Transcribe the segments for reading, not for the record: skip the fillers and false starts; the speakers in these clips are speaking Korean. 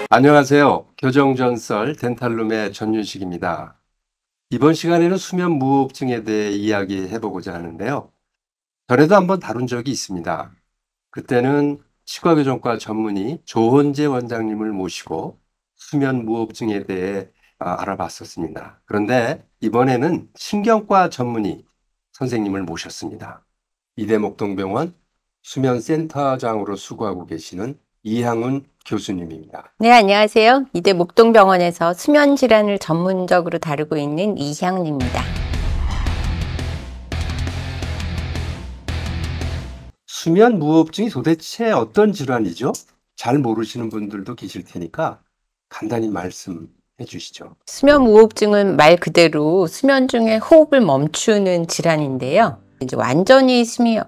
안녕하세요. 교정전설 덴탈룸의 전윤식입니다. 이번 시간에는 수면 무호흡증에 대해 이야기해보고자 하는데요. 전에도 한번 다룬 적이 있습니다. 그때는 치과교정과 전문의 조원재 원장님을 모시고 수면 무호흡증에 대해 알아봤었습니다. 그런데 이번에는 신경과 전문의 선생님을 모셨습니다. 이대목동병원 수면센터장으로 수고하고 계시는 이향훈 교수님입니다. 네, 안녕하세요. 이대목동병원에서 수면질환을 전문적으로 다루고 있는 이향훈입니다. 수면 무호흡증이 도대체 어떤 질환이죠? 잘 모르시는 분들도 계실 테니까 간단히 말씀해 주시죠. 수면 무호흡증은 말 그대로 수면 중에 호흡을 멈추는 질환인데요. 이제 완전히 숨이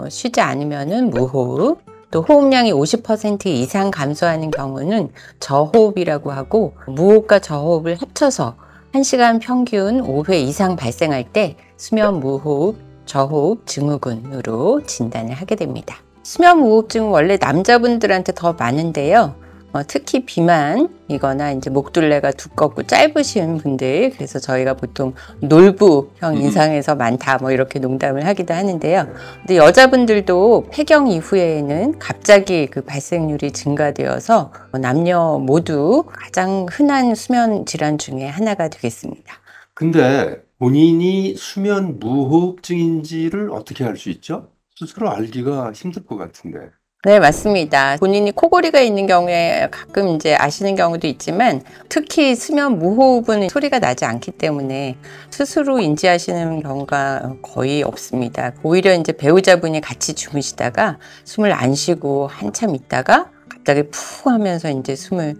쉬지 않으면은 무호흡, 또 호흡량이 50% 이상 감소하는 경우는 저호흡이라고 하고, 무호흡과 저호흡을 합쳐서 1시간 평균 5회 이상 발생할 때 수면 무호흡, 저호흡 증후군으로 진단을 하게 됩니다. 수면 무호흡증은 원래 남자분들한테 더 많은데요. 특히 비만이거나 이제 목둘레가 두껍고 짧으신 분들, 그래서 저희가 보통 놀부형 인상에서 많다 뭐 이렇게 농담을 하기도 하는데요. 근데 여자분들도 폐경 이후에는 갑자기 그 발생률이 증가되어서 남녀 모두 가장 흔한 수면 질환 중에 하나가 되겠습니다. 근데 본인이 수면 무호흡증인지를 어떻게 알 수 있죠? 스스로 알기가 힘들 것 같은데. 네, 맞습니다. 본인이 코골이가 있는 경우에 가끔 이제 아시는 경우도 있지만, 특히 수면 무호흡은 소리가 나지 않기 때문에 스스로 인지하시는 경우가 거의 없습니다. 오히려 이제 배우자분이 같이 주무시다가 숨을 안 쉬고 한참 있다가 갑자기 푸 하면서 이제 숨을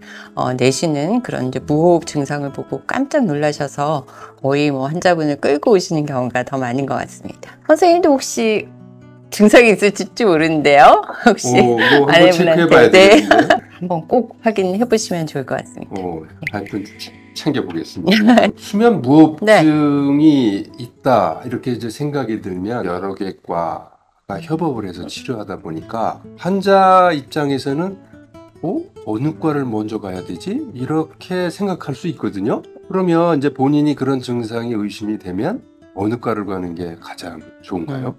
내쉬는 그런 이제 무호흡 증상을 보고 깜짝 놀라셔서 거의 뭐 환자분을 끌고 오시는 경우가 더 많은 것 같습니다. 선생님도 혹시 증상이 있을지 모르는데요. 혹시 한번 체크해봐야 되겠는데. 한번 꼭 확인해 보시면 좋을 것 같습니다. 하여튼 챙겨보겠습니다. 수면 무호흡증이 있다 이렇게 이제 생각이 들면 여러 개 과가 협업을 해서 치료하다 보니까 환자 입장에서는 어느 과를 먼저 가야 되지? 이렇게 생각할 수 있거든요. 그러면 이제 본인이 그런 증상이 의심이 되면 어느 과를 가는 게 가장 좋은가요?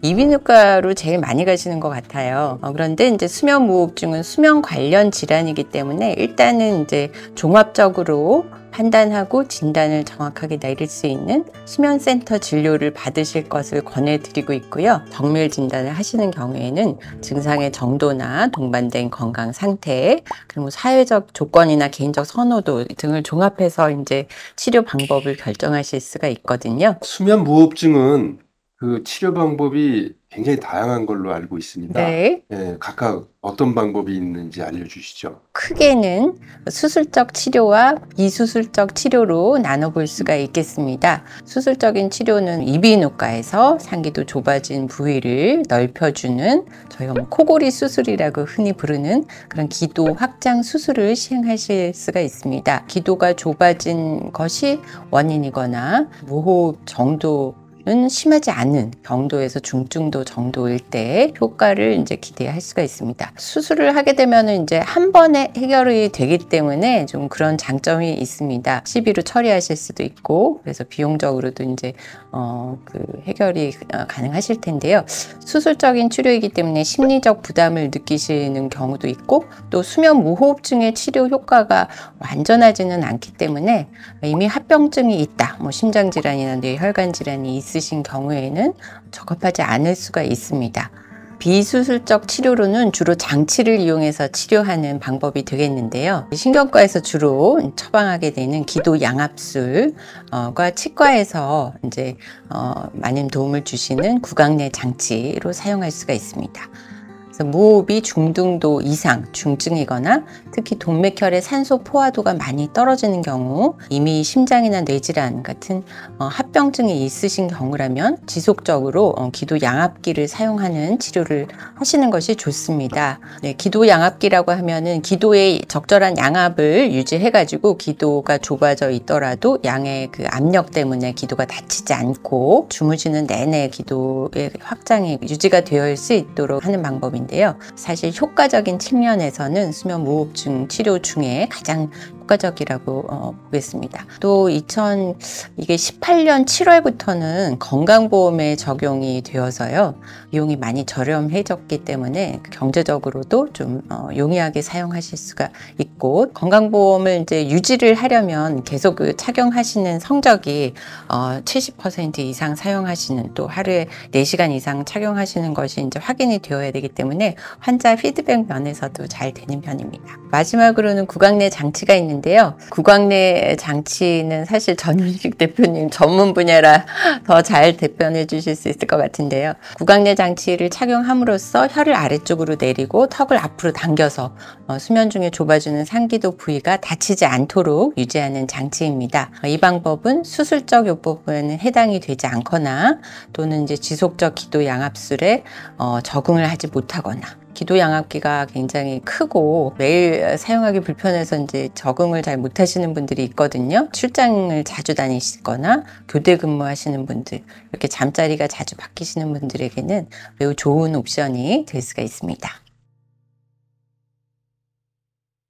이비인후과로 제일 많이 가시는 것 같아요. 그런데 이제 수면 무호흡증은 수면 관련 질환이기 때문에 일단은 이제 종합적으로 판단하고 진단을 정확하게 내릴 수 있는 수면센터 진료를 받으실 것을 권해드리고 있고요. 정밀 진단을 하시는 경우에는 증상의 정도나 동반된 건강 상태, 그리고 사회적 조건이나 개인적 선호도 등을 종합해서 이제 치료 방법을 결정하실 수가 있거든요. 수면 무호흡증은 그 치료 방법이 굉장히 다양한 걸로 알고 있습니다. 네. 각각 어떤 방법이 있는지 알려주시죠. 크게는 수술적 치료와 비수술적 치료로 나눠볼 수가 있겠습니다. 수술적인 치료는 이비인후과에서 상기도 좁아진 부위를 넓혀주는, 저희가 뭐 코골이 수술이라고 흔히 부르는 그런 기도 확장 수술을 시행하실 수가 있습니다. 기도가 좁아진 것이 원인이거나 무호흡 정도 는 심하지 않은 경도에서 중증도 정도일 때 효과를 이제 기대할 수가 있습니다. 수술을 하게 되면은 이제 한 번에 해결이 되기 때문에 좀 그런 장점이 있습니다. CB로 처리하실 수도 있고, 그래서 비용적으로도 이제 그 해결이 가능하실 텐데요. 수술적인 치료이기 때문에 심리적 부담을 느끼시는 경우도 있고, 또 수면 무호흡증의 치료 효과가 완전하지는 않기 때문에 이미 합병증이 있다, 뭐 심장 질환이나 뇌혈관 질환이 있으신 경우에는 적합하지 않을 수가 있습니다. 비수술적 치료로는 주로 장치를 이용해서 치료하는 방법이 되겠는데요. 신경과에서 주로 처방하게 되는 기도 양압술과 치과에서 이제 많은 도움을 주시는 구강내 장치로 사용할 수가 있습니다. 무호흡이 중등도 이상, 중증이거나 특히 동맥혈의 산소 포화도가 많이 떨어지는 경우, 이미 심장이나 뇌질환 같은 합병증이 있으신 경우라면 지속적으로 기도 양압기를 사용하는 치료를 하시는 것이 좋습니다. 네, 기도 양압기라고 하면은 기도의 적절한 양압을 유지해가지고 기도가 좁아져 있더라도 양의 그 압력 때문에 기도가 다치지 않고 주무시는 내내 기도의 확장이 유지가 되어 있을 수 있도록 하는 방법인데, 있는데요. 사실 효과적인 측면에서는 수면 무호흡증 치료 중에 가장 효과적이라고 보겠습니다. 또 2018년 7월부터는 건강보험에 적용이 되어서요. 비용이 많이 저렴해졌기 때문에 경제적으로도 좀 용이하게 사용하실 수가 있고, 건강보험을 이제 유지를 하려면 계속 그 착용하시는 성적이 70% 이상 사용하시는, 또 하루에 4시간 이상 착용하시는 것이 이제 확인이 되어야 되기 때문에 환자 피드백 면에서도 잘 되는 편입니다. 마지막으로는 구강내 장치가 있는데요. 구강내 장치는 사실 전윤식 대표님 전문 분야라 더 잘 대변해 주실 수 있을 것 같은데요. 구강내 장치를 착용함으로써 혀를 아래쪽으로 내리고 턱을 앞으로 당겨서 수면 중에 좁아지는 상기도 부위가 다치지 않도록 유지하는 장치입니다. 이 방법은 수술적 요법에는 해당이 되지 않거나, 또는 이제 지속적 기도 양압술에 적응을 하지 못하거나, 기도 양압기가 굉장히 크고 매일 사용하기 불편해서 이제 적응을 잘 못하시는 분들이 있거든요. 출장을 자주 다니시거나 교대 근무하시는 분들, 이렇게 잠자리가 자주 바뀌시는 분들에게는 매우 좋은 옵션이 될 수가 있습니다.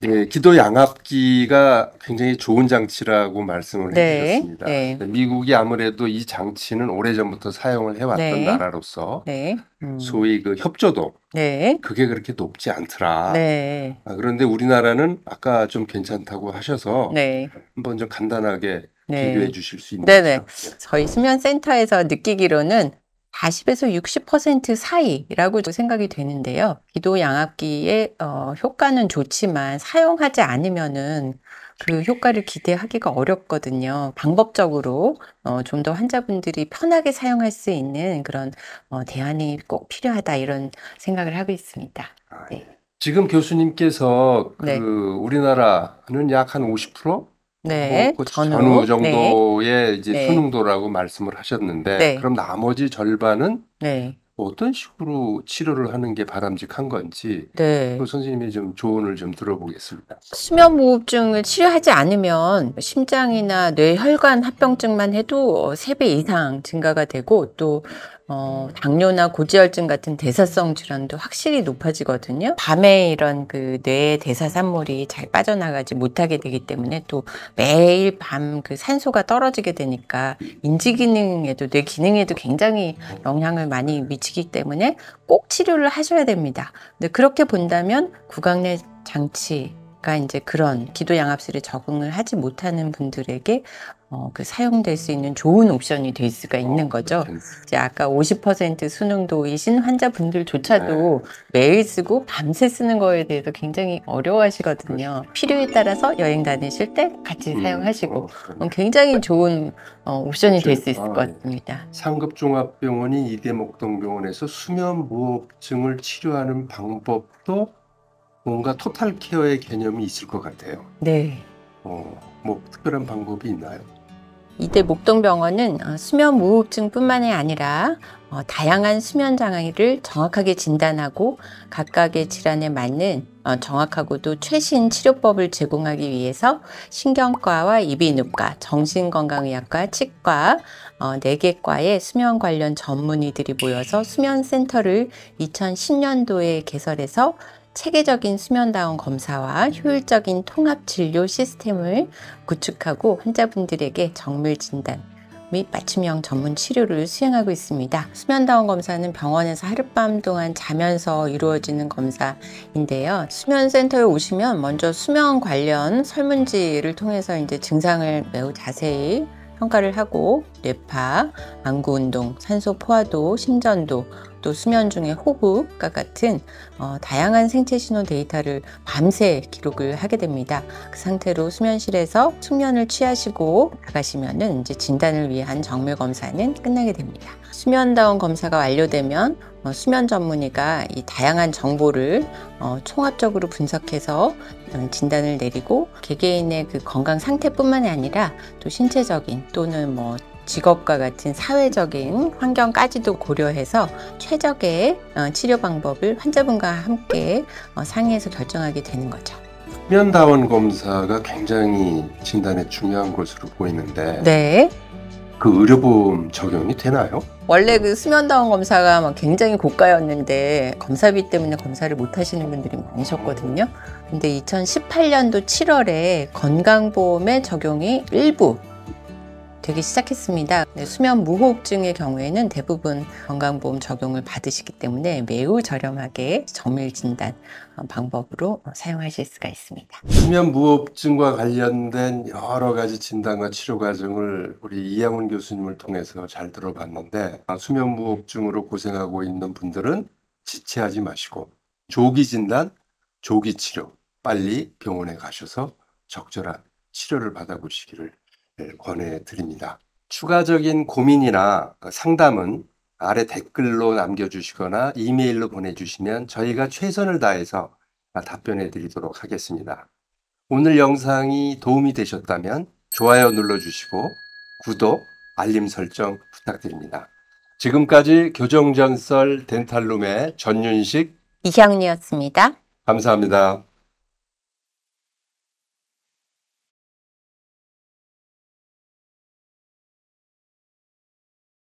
예, 기도 양압기가 굉장히 좋은 장치라고 말씀을 해주셨습니다. 네. 미국이 아무래도 이 장치는 오래전부터 사용을 해왔던 나라로서 소위 그 협조도, 그게 그렇게 높지 않더라. 그런데 우리나라는 아까 좀 괜찮다고 하셔서 한번 좀 간단하게 비교해 주실 수 있나요? 저희 수면센터에서 느끼기로는 40에서 60% 사이라고 생각이 되는데요. 기도 양압기의 효과는 좋지만 사용하지 않으면은 그 효과를 기대하기가 어렵거든요. 방법적으로 좀 더 환자분들이 편하게 사용할 수 있는 그런 대안이 꼭 필요하다, 이런 생각을 하고 있습니다. 지금 교수님께서 우리나라는 약 한 50%? 전후 정도의 이제 수능도라고 말씀을 하셨는데, 그럼 나머지 절반은 어떤 식으로 치료를 하는 게 바람직한 건지 그 선생님의 좀 조언을 좀 들어보겠습니다. 수면무호흡증을 치료하지 않으면 심장이나 뇌혈관 합병증만 해도 3배 이상 증가가 되고, 또 당뇨나 고지혈증 같은 대사성 질환도 확실히 높아지거든요. 밤에 이런 그 뇌의 대사산물이 잘 빠져나가지 못하게 되기 때문에, 또 매일 밤 그 산소가 떨어지게 되니까 인지 기능에도, 뇌 기능에도 굉장히 영향을 많이 미치기 때문에 꼭 치료를 하셔야 됩니다. 근데 그렇게 본다면 구강내 장치가 이제 그런 기도 양압술에 적응을 하지 못하는 분들에게 사용될 수 있는 좋은 옵션이 될 수가 있는 거죠. 이제 아까 50% 수능도이신 환자분들조차도 매일 쓰고 밤새 쓰는 거에 대해서 굉장히 어려워하시거든요. 필요에 따라서 여행 다니실 때 같이 사용하시고 굉장히 좋은 옵션이 될 수 있을 것 같습니다. 상급종합병원인 이대목동병원에서 수면무호흡증을 치료하는 방법도 뭔가 토탈 케어의 개념이 있을 것 같아요. 뭐 특별한 방법이 있나요? 이대 목동병원은 수면 무호흡증뿐만이 아니라 다양한 수면 장애를 정확하게 진단하고 각각의 질환에 맞는 정확하고도 최신 치료법을 제공하기 위해서 신경과와 이비인후과, 정신건강의학과, 치과 4개 과의 수면 관련 전문의들이 모여서 수면센터를 2010년도에 개설해서 체계적인 수면다운 검사와 효율적인 통합 진료 시스템을 구축하고 환자분들에게 정밀 진단 및 맞춤형 전문 치료를 수행하고 있습니다. 수면다운 검사는 병원에서 하룻밤 동안 자면서 이루어지는 검사인데요. 수면센터에 오시면 먼저 수면 관련 설문지를 통해서 이제 증상을 매우 자세히 평가를 하고, 뇌파, 안구 운동, 산소 포화도, 심전도, 또 수면 중의 호흡과 같은 다양한 생체 신호 데이터를 밤새 기록을 하게 됩니다. 그 상태로 수면실에서 숙면을 취하시고 나가시면은 이제 진단을 위한 정밀 검사는 끝나게 됩니다. 수면다운 검사가 완료되면 수면 전문의가 이 다양한 정보를 총합적으로 분석해서 진단을 내리고, 개개인의 그 건강 상태뿐만이 아니라 또 신체적인 또는 뭐 직업과 같은 사회적인 환경까지도 고려해서 최적의 치료 방법을 환자분과 함께 상의해서 결정하게 되는 거죠. 수면다운 검사가 굉장히 진단에 중요한 것으로 보이는데 그 의료보험 적용이 되나요? 원래 그 수면다운 검사가 막 굉장히 고가였는데 검사비 때문에 검사를 못 하시는 분들이 많으셨거든요. 근데 2018년도 7월에 건강보험의 적용이 일부 되기 시작했습니다. 수면 무호흡증의 경우에는 대부분 건강보험 적용을 받으시기 때문에 매우 저렴하게 정밀 진단 방법으로 사용하실 수가 있습니다. 수면 무호흡증과 관련된 여러 가지 진단과 치료 과정을 우리 이양훈 교수님을 통해서 잘 들어봤는데, 수면 무호흡증으로 고생하고 있는 분들은 지체하지 마시고 조기 진단, 조기 치료, 빨리 병원에 가셔서 적절한 치료를 받아보시기를 권해드립니다. 추가적인 고민이나 상담은 아래 댓글로 남겨주시거나 이메일로 보내주시면 저희가 최선을 다해서 답변해 드리도록 하겠습니다. 오늘 영상이 도움이 되셨다면 좋아요 눌러주시고 구독, 알림 설정 부탁드립니다. 지금까지 교정전설 덴탈룸의 전윤식 이향리였습니다. 감사합니다.